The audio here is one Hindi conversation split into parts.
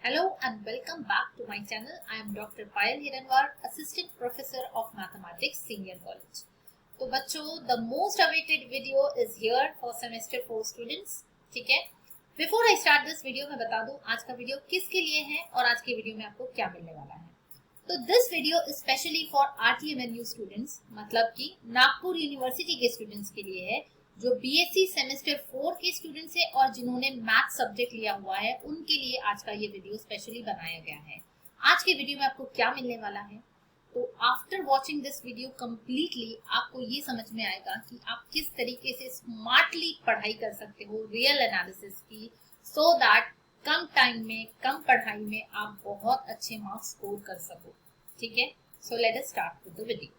Hello and welcome back to my channel. I am Dr. Payal Hiranwar, Assistant Professor of Mathematics, Senior College. तो बच्चों, the most awaited video is here for semester 4 students. ठीक है? Before I start this video, मैं बता दूं आज का वीडियो किसके लिए है और आज के वीडियो में आपको क्या मिलने वाला है. तो this video is specially for RTMNU students, मतलब कि नागपुर यूनिवर्सिटी के स्टूडेंट्स के लिए है जो बीएससी सेमेस्टर 4 के स्टूडेंट्स हैं और जिन्होंने मैथ सब्जेक्ट लिया हुआ है उनके लिए आज का ये वीडियो स्पेशली बनाया गया है. आज के वीडियो में आपको क्या मिलने वाला है, तो after watching this video completely आपको ये समझ में आएगा कि आप किस तरीके से स्मार्टली पढ़ाई कर सकते हो रियल एनालिसिस की, सो दैट कम टाइम में कम पढ़ाई में आप बहुत अच्छे मार्क्स स्कोर कर सको. ठीक है, so let us start with the video.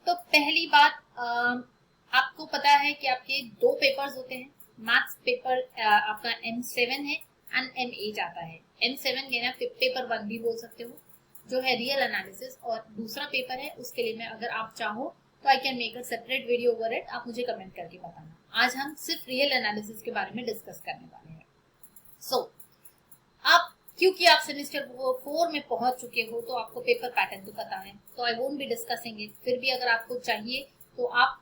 तो पहली बात, आपको पता है कि आपके दो पेपर्स होते हैं. मैथ्स पेपर आपका M7 है एंड M8 आता है. M7 लेना पेपर 1 भी बोल सकते हो, जो है रियल एनालिसिस, और दूसरा पेपर है उसके लिए मैं अगर आप चाहो तो I can make a separate video over it. आप मुझे कमेंट करके बताना. आज हम सिर्फ रियल एनालिसिस के बारे में डिस्कस करने वाले हैं. सो आप क्योंकि आप सेमेस्टर 4 में पहुंच चुके हो तो आपको पेपर पैटर्न तो पता है, तो I won't be discussing it. फिर भी अगर आपको चाहिए तो आप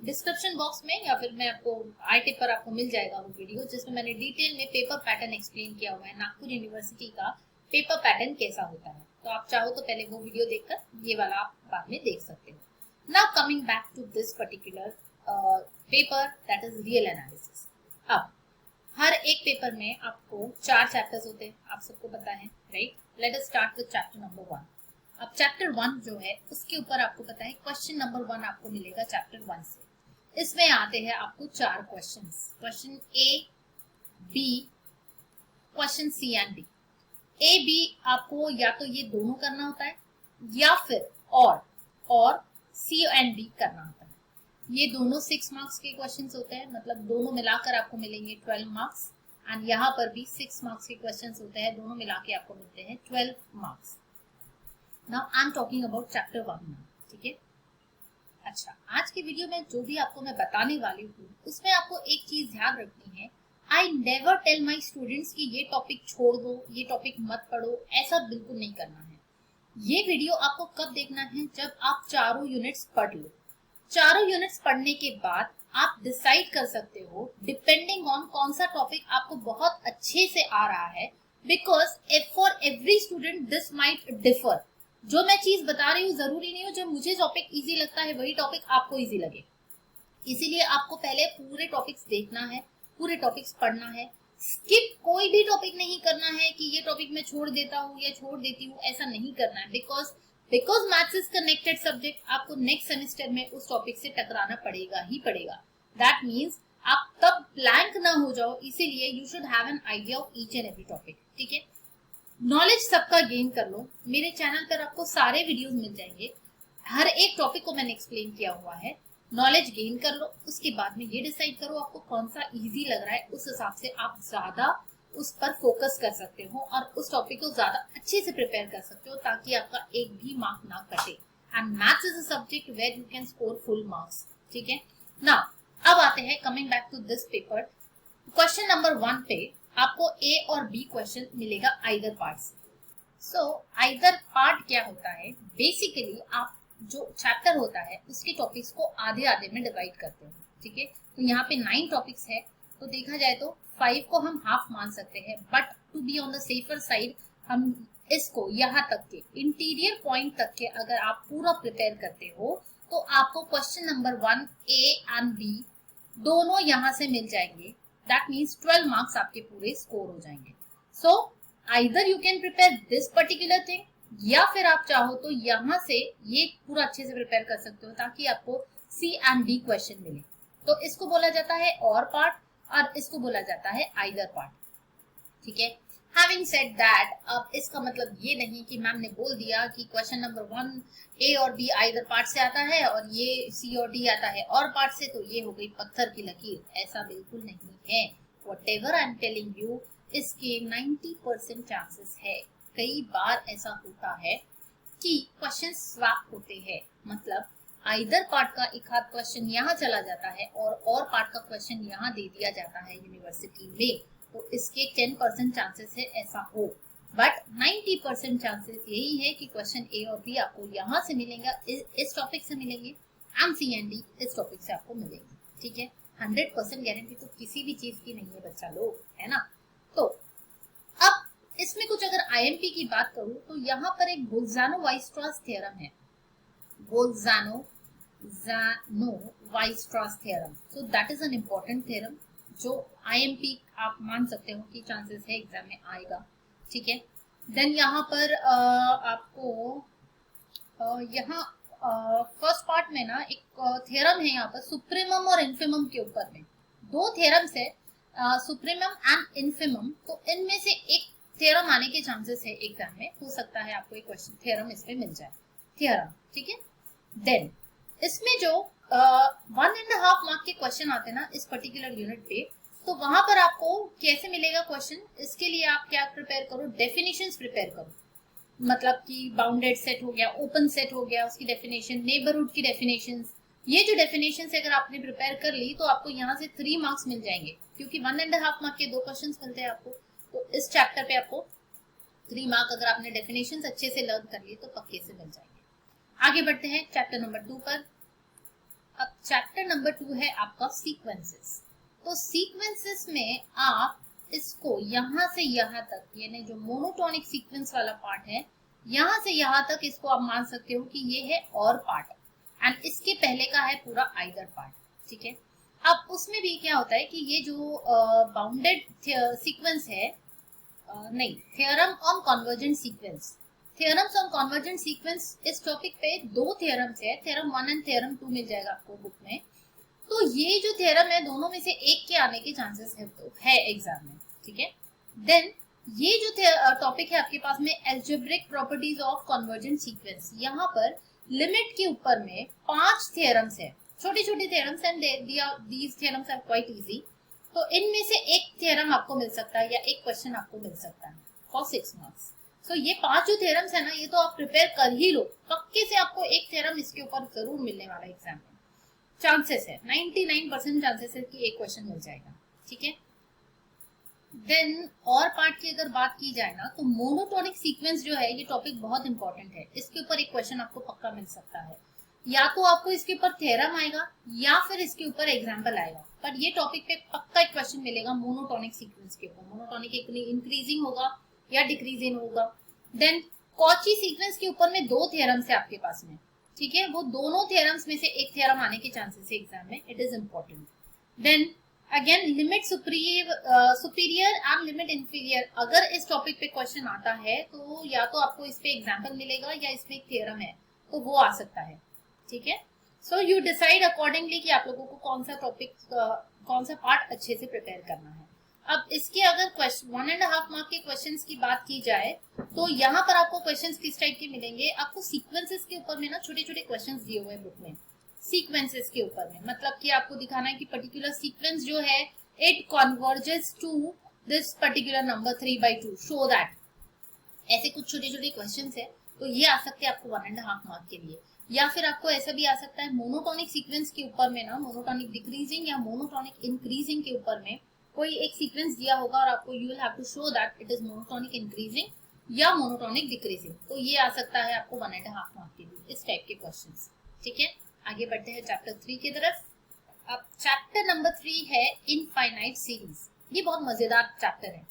डिस्क्रिप्शन बॉक्स में या फिर मैं आपको आई टिप पर आपको मिल जाएगा वो वीडियो जिसमें मैंने डिटेल में पेपर पैटर्न एक्सप्लेन किया हुआ है, नागपुर यूनिवर्सिटी का पेपर पैटर्न कैसा होता है. तो आप चाहो तो पहले वो वीडियो देखकर ये वाला आप बाद में देख सकते हो. Now coming back to this particular paper that is real analysis. अब हर एक पेपर में आपको 4 चैप्टर्स होते हैं, आप सबको पता है, right. Let us start with chapter number 1. अब चैप्टर 1 जो है उसके ऊपर आपको पता है क्वेश्चन नंबर 1 आपको मिलेगा चैप्टर 1 से. इसमें आते हैं आपको 4 questions. Question A, B, question C and D. A B आपको या तो ये दोनों करना होता है या फिर और सी एंड डी करना होता है. ये दोनों 6 मार्क्स के क्वेश्चंस होते हैं, मतलब दोनों मिलाकर आपको मिलेंगे 12 मार्क्स. एंड यहाँ पर भी 6 मार्क्स के क्वेश्चंस होते हैं, दोनों मिला के आपको मिलते हैं 12 marks. Now I'm talking about chapter 1 now. ठीक है. अच्छा, आज की वीडियो में जो भी आपको मैं बताने वाली हूँ उसमें आपको एक चीज ध्यान रखनी है. I never tell my students कि ये टॉपिक छोड़ दो, ये टॉपिक मत पढ़ो, ऐसा बिल्कुल नहीं करना है. ये वीडियो आपको कब देखना है, जब आप चारों यूनिट्स पढ़ लो. चारों यूनिट्स पढ़ने के बाद आप डिसाइड कर सकते हो डिपेंडिंग ऑन कौन सा टॉपिक आपको बहुत अच्छे से आ रहा है, because for every student this might differ. जो मैं चीज बता रही हूँ जरूरी नहीं हो जो मुझे टॉपिक इजी लगता है वही टॉपिक आपको इजी लगे. इसीलिए आपको पहले पूरे टॉपिक्स देखना है, पूरे टॉपिक्स पढ़ना है. स्किप कोई भी टॉपिक नहीं करना है कि ये टॉपिक मैं छोड़ देता हूँ या छोड़ देती हूँ, ऐसा नहीं करना है. Because maths is connected subject, आपको नेक्स्ट सेमेस्टर में उस टॉपिक से टकराना पड़ेगा ही पड़ेगा. दैट मीन्स आप तब ब्लैंक ना हो जाओ, इसीलिए you should have an idea of each and every topic. ठीक है. नॉलेज सबका गेन कर लो. मेरे चैनल पर आपको सारे वीडियोस मिल जाएंगे, हर एक टॉपिक को मैंने एक्सप्लेन किया हुआ है. नॉलेज गेन कर लो, उसके बाद में ये डिसाइड करो आपको कौन सा इजी लग रहा है, उस हिसाब से आप ज्यादा उस पर फोकस कर सकते हो और उस टॉपिक को ज्यादा अच्छे से प्रिपेयर कर सकते हो ताकि आपका एक भी मार्क ना कटे. And maths is a subject where you can score full marks. ठीक है. नाउ अब आते हैं coming back to this paper. Question number 1 पे आपको ए और बी क्वेश्चन मिलेगा आइदर पार्ट से. सो आइदर पार्ट क्या होता है, बेसिकली आप जो चैप्टर होता है उसके टॉपिक्स को आधे आधे में डिवाइड करते हो. ठीक है. तो यहाँ पे 9 टॉपिक्स है, तो देखा जाए तो 5 को हम हाफ मान सकते हैं, but to be on the safer side हम इसको यहाँ तक के इंटीरियर पॉइंट तक के अगर आप पूरा प्रिपेयर करते हो तो आपको question number 1 A and B दोनों यहाँ से मिल जाएंगे. That means 12 मार्क्स आपके पूरे स्कोर हो जाएंगे. So either you can prepare this particular thing या फिर आप चाहो तो यहाँ से ये पूरा अच्छे से प्रिपेयर कर सकते हो ताकि आपको सी एंड डी क्वेश्चन मिले. तो इसको बोला जाता है और पार्ट और इसको बोला जाता है आइदर पार्ट. ठीक है. Having said that, अब इसका मतलब ये नहीं कि मैम ने बोल दिया कि क्वेश्चन नंबर 1 ए और बी आइदर पार्ट से आता है और ये सी और डी आता है और पार्ट से, तो ये हो गई पत्थर की लकीर. ऐसा बिल्कुल नहीं है. Whatever I am telling you, इसके 90% चांसेस है. कई बार ऐसा होता है कि क्वेश्चन स्वैप होते हैं, मतलब आइदर पार्ट का एक हाथ क्वेश्चन यहाँ चला जाता है और पार्ट का क्वेश्चन यहाँ दे दिया जाता है यूनिवर्सिटी में. तो इसके 10% चांसेस है ऐसा हो, बट 90% चांसेस यही है कि क्वेश्चन ए और बी आपको यहाँ से मिलेंगे, इस टॉपिक से मिलेंगे, एंड सी एंड डी इस टॉपिक से आपको मिलेंगे। ठीक है, 100% गारंटी तो किसी भी चीज की नहीं है बच्चा लोग, है ना। तो अब इसमें कुछ अगर आईएमपी की बात करूं तो यहाँ पर एक बोल्जानो-वाइस्ट्रास थ्योरम है, Bolzano Weierstrass theorem. So that is an important theorem जो आईएमपी आप मान सकते हो कि चांसेस है एग्जाम में आएगा। ठीक है, देन यहाँ पर आपको यहाँ फर्स्ट पार्ट में ना एक थ्योरम है यहाँ पर सुप्रीमम और इन्फिमम के ऊपर में, दो थ्योरम्स है, सुप्रीमम एंड इन्फिमम। तो इनमें से एक थ्योरम आने के चांसेस है एग्जाम में, हो सकता है आपको एक क्वेश्चन थ्योरम इसमें मिल जाए, थ्योरम। ठीक है, देन इसमें जो 1.5 मार्क के क्वेश्चन आते हैं ना इस पर्टिकुलर यूनिट पे, तो वहां पर आपको कैसे मिलेगा क्वेश्चन, इसके लिए आप क्या प्रिपेयर करो, डेफिनेशंस प्रिपेयर करो। मतलब कि बाउंडेड सेट हो गया, ओपन सेट हो गया, उसकी डेफिनेशन, नेबरहुड की डेफिनेशंस, ये जो डेफिनेशंस अगर आपने प्रिपेयर कर ली तो आपको यहाँ से 3 मार्क्स मिल जाएंगे, क्योंकि 1.5 मार्क के 2 क्वेश्चन मिलते हैं आपको। तो इस चैप्टर पे आपको 3 मार्क अगर आपने डेफिनेशंस अच्छे से लर्न कर लिए तो पक्के से मिल जाएंगे। आगे बढ़ते हैं चैप्टर नंबर 2 पर। अब चैप्टर नंबर 2 है आपका सीक्वेंसेस। तो सीक्वेंसेस में आप इसको यहाँ से यहाँ तक, यानी जो मोनोटोनिक सीक्वेंस वाला पार्ट है, यहाँ से यहाँ तक इसको आप मान सकते हो कि ये है और पार्ट, एंड इसके पहले का है पूरा आइदर पार्ट। ठीक है, अब उसमें भी क्या होता है कि ये जो बाउंडेड सीक्वेंस है, नहीं, theorem on convergent sequence, theorems on convergent sequence, इस टॉपिक पे 2 थ्योरम्स है, थ्योरम 1 एंड थ्योरम 2 मिल जाएगा आपको बुक में। तो ये जो थ्योरम है दोनों में से एक के आने के चांसेस है, तो है एग्जाम में। ठीक है, देन ये जो टॉपिक है आपके पास में algebraic properties of convergent sequence, यहाँ पर लिमिट के ऊपर में 5 थ्योरम्स है, छोटी छोटी theorems, and these theorems are quite easy. तो इनमें से एक थ्योरम आपको मिल सकता है या एक क्वेश्चन आपको मिल सकता है फॉर 6 मार्क्स। सो ये 5 जो थ्योरम्स है ना, ये तो आप प्रिपेयर कर ही लो, पक्के से आपको एक थ्योरम इसके ऊपर जरूर मिलने वाला एग्जाम में, चांसेस है 99% चांसेस है कि एक क्वेश्चन मिल जाएगा। ठीक है, देन और पार्ट की अगर बात की जाए ना, तो मोनोटोनिक सीक्वेंस जो है ये टॉपिक बहुत इंपॉर्टेंट है, इसके ऊपर एक क्वेश्चन आपको पक्का मिल सकता है, या तो आपको इसके ऊपर थ्योरम आएगा या फिर इसके ऊपर एग्जाम्पल आएगा, पर ये टॉपिक पे पक्का एक क्वेश्चन मिलेगा मोनोटोनिक सीक्वेंस के ऊपर। मोनोटोनिक इंक्रीजिंग होगा या डिक्रीजिंग होगा। देन कॉची सीक्वेंस के ऊपर में 2 थ्योरम्स है आपके पास में। ठीक है, वो दोनों थ्योरम्स में से एक थ्योरम आने के चांसेस है एग्जाम में, it is important. Then again limit superior and limit inferior, अगर इस टॉपिक पे क्वेश्चन आता है तो या तो आपको इस पे एग्जाम्पल मिलेगा या इसमें एक थ्योरम है तो वो आ सकता है। ठीक है, सो यू डिसाइड अकॉर्डिंगली कि आप लोगों को कौन सा टॉपिक, कौन सा पार्ट अच्छे से प्रिपेयर करना है। अब इसके अगर 1.5 मार्क के क्वेश्चंस की बात की जाए तो यहाँ पर आपको क्वेश्चंस किस टाइप के मिलेंगे, आपको सीक्वेंसेस के ऊपर में ना छोटे छोटे क्वेश्चंस दिए हुए हैं बुक में, सीक्वेंसेस के ऊपर में, मतलब कि आपको दिखाना है कि पर्टिकुलर सीक्वेंस जो है it converges to this particular number 3/2, show that, ऐसे कुछ छोटे छोटे क्वेश्चंस है। तो ये आ सकते हैं आपको 1.5 मार्क के लिए, या फिर आपको ऐसा भी आ सकता है मोनोटोनिक सीक्वेंस के ऊपर में ना, मोनोटोनिक डिक्रीजिंग या मोनोटोनिक इंक्रीजिंग के ऊपर में कोई एक सीक्वेंस दिया होगा और आपको you will have to show that it is monotonic increasing या मोनोटोनिक डिक्रीजिंग, तो ये आ सकता है आपको 1.5 मार्क के लिए, इस टाइप के क्वेश्चंस। ठीक है, आगे बढ़ते हैं चैप्टर 3 की तरफ। अब चैप्टर नंबर 3 है इनफाइनाइट सीरीज। ये बहुत मजेदार चैप्टर है,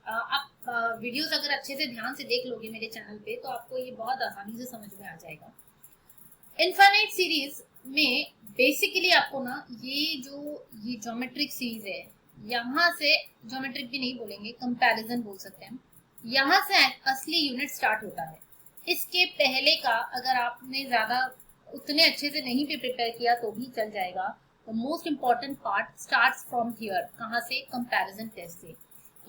आप वीडियोस अगर अच्छे से ध्यान से देख लोगे मेरे चैनल पे तो आपको ये बहुत आसानी से समझ में आ जाएगा। इनफाइनाइट सीरीज में बेसिकली आपको ना ये ज्योमेट्रिक सीरीज है, यहाँ से ज्योमेट्रिक भी नहीं बोलेंगे, कंपैरिजन बोल सकते हैं, यहाँ से असली यूनिट स्टार्ट होता है। इसके पहले का अगर आपने ज्यादा उतने अच्छे से नहीं भी प्रिपेयर किया तो भी चल जाएगा। The most important part starts from here, कहाँ से, कंपैरिजन टेस्ट से।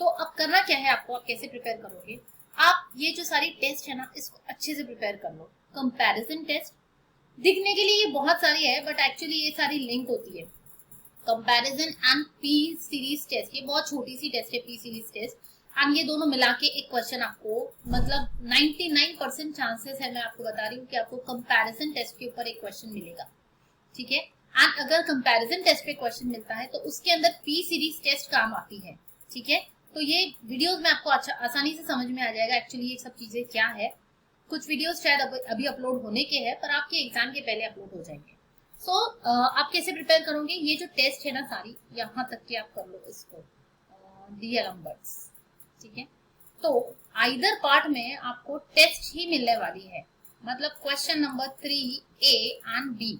तो अब करना क्या है आपको, आप कैसे प्रिपेयर करोगे, आप ये जो सारी टेस्ट है ना इसको अच्छे से प्रिपेयर कर लो। कंपैरिजन टेस्ट दिखने के लिए ये बहुत सारी है, बट एक्चुअली ये सारी लिंक होती है। Comparison and P series test, ये बहुत छोटी सी टेस्ट है, पी सीरीज टेस्ट, एंड ये दोनों मिला के एक क्वेश्चन आपको, मतलब 99% चांसेस है, मैं आपको बता रही हूँ कि आपको कंपैरिजन टेस्ट के ऊपर एक क्वेश्चन मिलेगा। ठीक है, एंड अगर कंपैरिजन टेस्ट पे क्वेश्चन मिलता है तो उसके अंदर पी सीरीज टेस्ट काम आती है। ठीक है, तो ये वीडियोस में आपको अच्छा आसानी से समझ में आ जाएगा एक्चुअली ये सब चीजें क्या है। कुछ वीडियोस शायद अभी अपलोड होने के हैं, पर आपके एग्जाम के पहले अपलोड हो जाएंगे। सो आप कैसे प्रिपेयर करोगे, ये जो टेस्ट है ना सारी यहाँ तक कि आप कर लो इसको DLM वर्ड्स, ठीक है। तो आइदर पार्ट में आपको टेस्ट ही मिलने वाली है, मतलब question number 3A and B,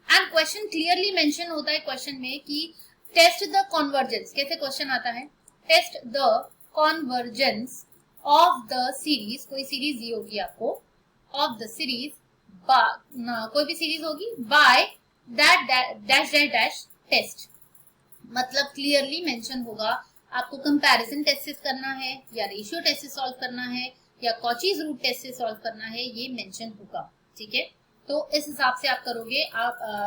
and question clearly mention होता है क्वेश्चन में कि टेस्ट द कॉन्वर्जेंस। कैसे क्वेश्चन आता है, test the convergence of the series, कोई सीरीज दी होगी आपको, ऑफ द सीरीज कोई भी सीरीज होगी by that dash dash dash test, मतलब क्लियरली मेंशन होगा आपको कंपैरिजन टेस्ट करना है या रेशियो टेस्ट सॉल्व करना है या कॉचीज रूट टेस्ट सॉल्व करना है, ये मेंशन होगा, ठीक है। तो इस हिसाब से आप करोगे।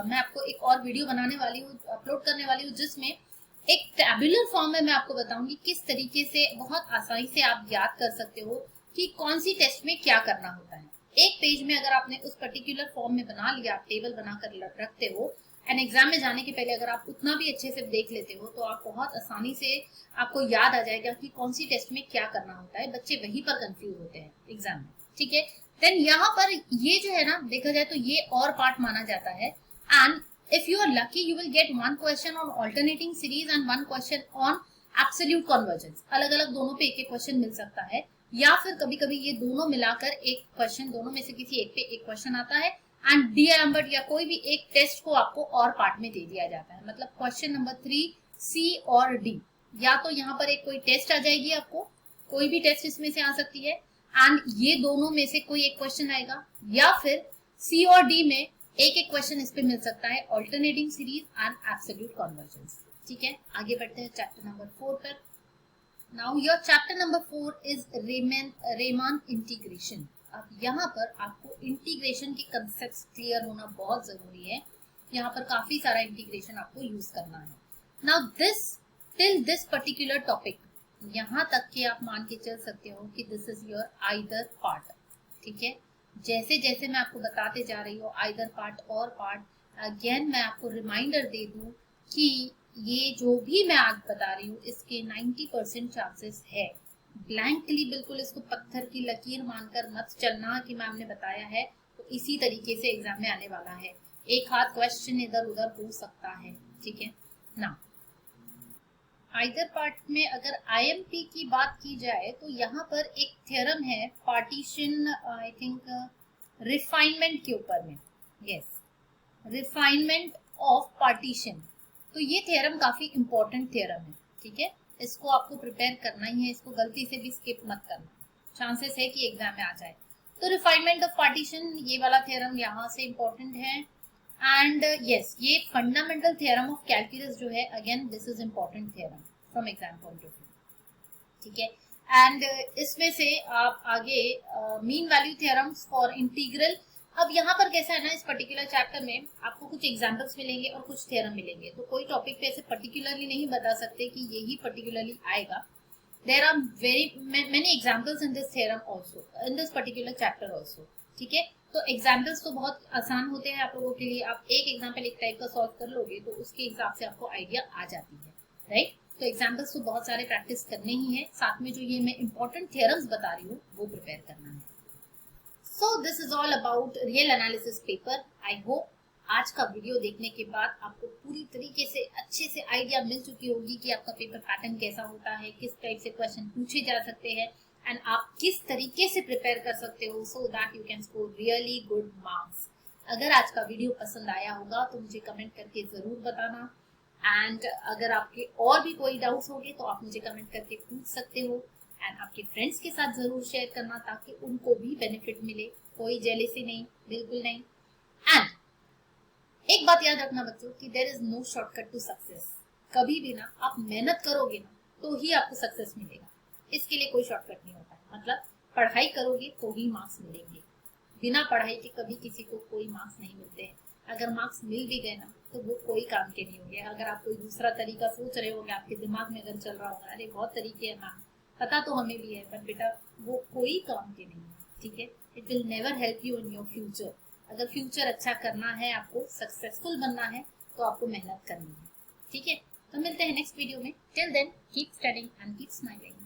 मैं आपको एक और वीडियो बनाने वाली हूँ, अपलोड करने वाली हूँ, जिसमें एक टैबुलर फॉर्म में मैं आपको बताऊंगी किस तरीके से बहुत आसानी से आप याद कर सकते हो कि कौन सी टेस्ट में क्या करना होता है। एक पेज में अगर आपने उस पर्टिकुलर फॉर्म में बना लिया, आप टेबल बनाकर रखते हो, एंड एग्जाम में जाने के पहले अगर आप उतना भी अच्छे से देख लेते हो तो आप बहुत आसानी से आपको याद आ जाएगा कि कौन सी टेस्ट में क्या करना होता है। बच्चे वहीं पर कंफ्यूज होते हैं एग्जाम में, ठीक है। देन यहाँ पर ये जो है ना, देखा जाए तो ये और पार्ट माना जाता है, and if you are lucky you will get one question on alternating series and one question on absolute convergence. अलग अलग दोनों पे एक एक क्वेश्चन मिल सकता है, या फिर कभी कभी ये दोनों मिलाकर एक क्वेश्चन, दोनों में से किसी एक पे एक क्वेश्चन आता है, एंड DLM या कोई भी एक टेस्ट को आपको और पार्ट में दे दिया जाता है। मतलब क्वेश्चन नंबर 3C और D, या तो यहाँ पर एक कोई टेस्ट आ जाएगी, आपको कोई भी टेस्ट इसमें से आ सकती है, एंड ये दोनों में से कोई एक क्वेश्चन आएगा, या फिर C और D में एक एक क्वेश्चन इस पे मिल सकता है, alternating series and absolute convergence, ठीक है। आगे बढ़ते हैं चैप्टर नंबर 4 पर। Now your chapter number 4 is Riemann integration. अब यहाँ पर आपको इंटीग्रेशन के कंसेप्ट क्लियर होना बहुत जरूरी है। यहाँ पर काफी सारा इंटीग्रेशन आपको यूज करना है। Now till this particular topic, यहाँ तक कि आप मान के चल सकते हो कि this is your either part, ठीक है। जैसे जैसे मैं आपको बताते जा रही हूँ आइदर पार्ट और पार्ट, अगेन मैं आपको रिमाइंडर दे दूं कि ये जो भी मैं आज बता रही हूँ इसके 90% चांसेस है। ब्लैंकली बिल्कुल इसको पत्थर की लकीर मानकर मत चलना कि मैम ने बताया है तो इसी तरीके से एग्जाम में आने वाला है। एक हाथ क्वेश्चन इधर उधर हो सकता है, ठीक है ना। आइदर पार्ट में अगर IMP की बात की जाए तो यहाँ पर एक थ्योरम है पार्टीशन, आई थिंक रिफाइनमेंट के ऊपर में, यस, रिफाइनमेंट ऑफ पार्टीशन। तो ये थ्योरम काफी इंपॉर्टेंट थ्योरम है, ठीक है। इसको आपको प्रिपेयर करना ही है, इसको गलती से भी स्किप मत करना, चांसेस है कि एग्जाम में आ जाए। तो रिफाइनमेंट ऑफ पार्टीशन, ये वाला थ्योरम यहाँ से इंपॉर्टेंट है, एंड यस ये फंडामेंटल थ्योरम ऑफ कैलकुलस जो है, again this is important theorem from exam point of view, ठीक है। एंड इसमें से आप आगे mean value theorems for integral. अब यहाँ पर कैसा है ना, इस पर्टिकुलर चैप्टर में आपको कुछ एग्जाम्पल्स मिलेंगे और कुछ थ्योरम मिलेंगे, तो कोई टॉपिक पे ऐसे पर्टिकुलरली नहीं बता सकते कि यही पर्टिकुलरली आएगा। There are very many examples in this theorem also, in this particular chapter also, ठीक है। तो एग्जाम्पल्स तो बहुत आसान होते हैं आप लोगों के लिए, आप एक एग्जाम्पल एक टाइप का सॉल्व कर लोगे तो उसके हिसाब से आपको आइडिया आ जाती है, राइट। तो एग्जाम्पल्स तो बहुत सारे प्रैक्टिस करने ही है, साथ में जो ये मैं इंपॉर्टेंट थ्योरम्स बता रही हूँ वो प्रिपेयर करना है। So this is all about real analysis paper. I hope आज का वीडियो देखने के बाद आपको पूरी तरीके से अच्छे से आइडिया मिल चुकी होगी कि आपका पेपर पैटर्न कैसा होता है, किस टाइप से क्वेश्चन पूछे जा सकते हैं, एंड आप किस तरीके से प्रिपेयर कर सकते हो so that you can score really good marks. अगर आज का वीडियो पसंद आया होगा तो मुझे कमेंट करके जरूर बताना, एंड अगर आपके और भी कोई डाउट्स होंगे तो आप मुझे कमेंट करके पूछ सकते हो, एंड आपके फ्रेंड्स के साथ जरूर शेयर करना ताकि उनको भी बेनिफिट मिले, कोई जेलेसी नहीं, बिल्कुल नहीं। एंड एक बात याद रखना बच्चों कि there is no shortcut to success. कभी भी ना आप मेहनत करोगे ना तो ही आपको सक्सेस मिलेगा, इसके लिए कोई शॉर्टकट नहीं होता है। मतलब पढ़ाई करोगे तो ही मार्क्स मिलेंगे, बिना पढ़ाई के कभी किसी को कोई मार्क्स नहीं मिलते हैं। अगर मार्क्स मिल भी गए ना तो वो कोई काम के नहीं होंगे। अगर आप कोई दूसरा तरीका सोच रहे होंगे, आपके दिमाग में अगर चल रहा होगा अरे बहुत तरीके हैं मैम, पता तो हमें भी है, पर बेटा वो कोई काम के नहीं है, ठीक है। It will never help you in your future. अगर फ्यूचर अच्छा करना है, आपको सक्सेसफुल बनना है तो आपको मेहनत करनी है, ठीक है। तो मिलते हैं नेक्स्ट वीडियो में. Till then keep studying and keep smiling.